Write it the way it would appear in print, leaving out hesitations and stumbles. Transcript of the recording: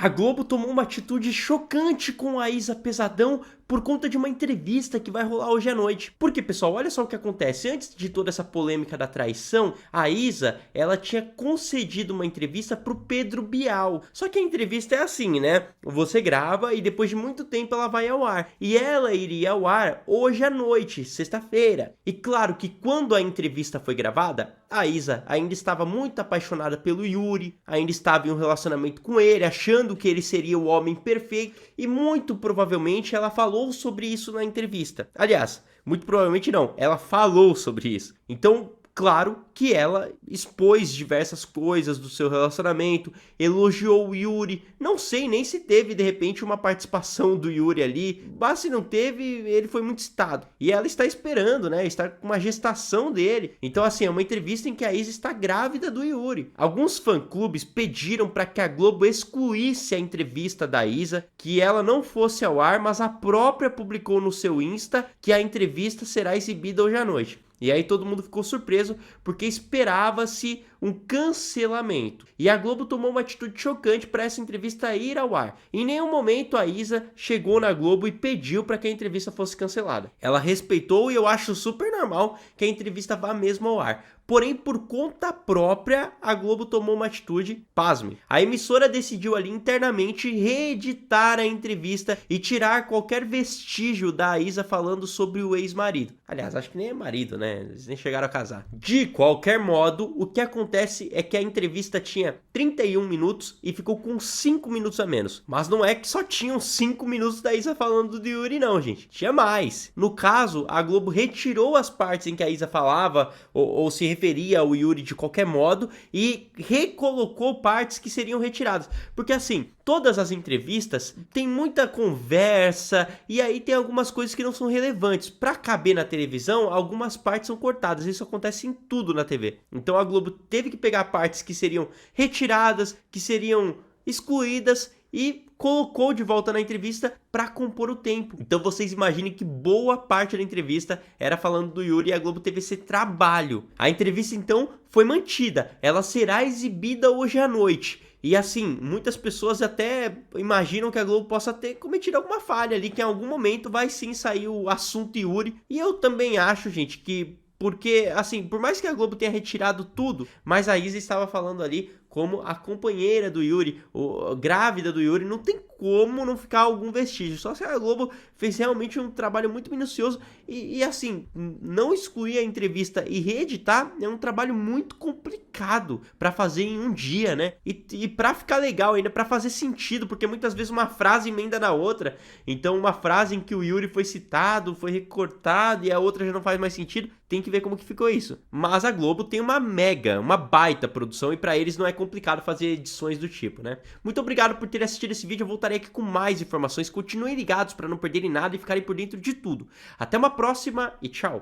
A Globo tomou uma atitude chocante com a Isa Pesadão por conta de uma entrevista que vai rolar hoje à noite. Porque, pessoal, olha só o que acontece. Antes de toda essa polêmica da traição, a Isa, ela tinha concedido uma entrevista pro Pedro Bial. Só que a entrevista é assim, né? Você grava e depois de muito tempo ela vai ao ar. E ela iria ao ar hoje à noite, sexta-feira. E claro que quando a entrevista foi gravada, a Isa ainda estava muito apaixonada pelo Yuri, ainda estava em um relacionamento com ele, achando que ele seria o homem perfeito, e muito provavelmente ela falou sobre isso na entrevista. Aliás, muito provavelmente não, ela falou sobre isso. Então, claro que ela expôs diversas coisas do seu relacionamento, elogiou o Yuri, não sei nem se teve de repente uma participação do Yuri ali, mas se não teve, ele foi muito citado. E ela está esperando, né, está com uma gestação dele. Então assim, é uma entrevista em que a Isa está grávida do Yuri. Alguns fã-clubes pediram para que a Globo excluísse a entrevista da Isa, que ela não fosse ao ar, mas a própria publicou no seu Insta que a entrevista será exibida hoje à noite. E aí todo mundo ficou surpreso porque esperava-se um cancelamento. E a Globo tomou uma atitude chocante para essa entrevista ir ao ar. Em nenhum momento a Isa chegou na Globo e pediu para que a entrevista fosse cancelada. Ela respeitou e eu acho super normal que a entrevista vá mesmo ao ar. Porém, por conta própria, a Globo tomou uma atitude, pasme. A emissora decidiu ali internamente reeditar a entrevista e tirar qualquer vestígio da Isa falando sobre o ex-marido. Aliás, acho que nem é marido, né? Eles nem chegaram a casar. De qualquer modo, o que acontece é que a entrevista tinha 31 minutos e ficou com 5 minutos a menos. Mas não é que só tinham 5 minutos da Isa falando do Yuri não, gente. Tinha mais. No caso, a Globo retirou as partes em que a Isa falava ou se referia ao Yuri de qualquer modo e recolocou partes que seriam retiradas. Porque assim, todas as entrevistas tem muita conversa e aí tem algumas coisas que não são relevantes. Para caber na televisão, algumas partes são cortadas. Isso acontece em tudo na TV. Então a Globo teve que pegar partes que seriam retiradas, que seriam excluídas e colocou de volta na entrevista para compor o tempo. Então vocês imaginem que boa parte da entrevista era falando do Yuri e a Globo teve esse trabalho. A entrevista então foi mantida, ela será exibida hoje à noite. E assim, muitas pessoas até imaginam que a Globo possa ter cometido alguma falha ali, que em algum momento vai sim sair o assunto Yuri. E eu também acho, gente, que porque, assim, por mais que a Globo tenha retirado tudo, mas a Isa estava falando ali como a companheira do Yuri, grávida do Yuri, não tem como não ficar algum vestígio. Só se a Globo fez realmente um trabalho muito minucioso e assim, não excluir a entrevista e reeditar é um trabalho muito complicado para fazer em um dia, né? E para ficar legal ainda, para fazer sentido, porque muitas vezes uma frase emenda na outra. Então uma frase em que o Yuri foi citado, foi recortado e a outra já não faz mais sentido, tem que ver como que ficou isso. Mas a Globo tem uma baita produção e para eles não é complicado fazer edições do tipo, né? Muito obrigado por ter assistido esse vídeo, eu voltarei aqui com mais informações. Continuem ligados para não perderem nada e ficarem por dentro de tudo. Até uma próxima e tchau!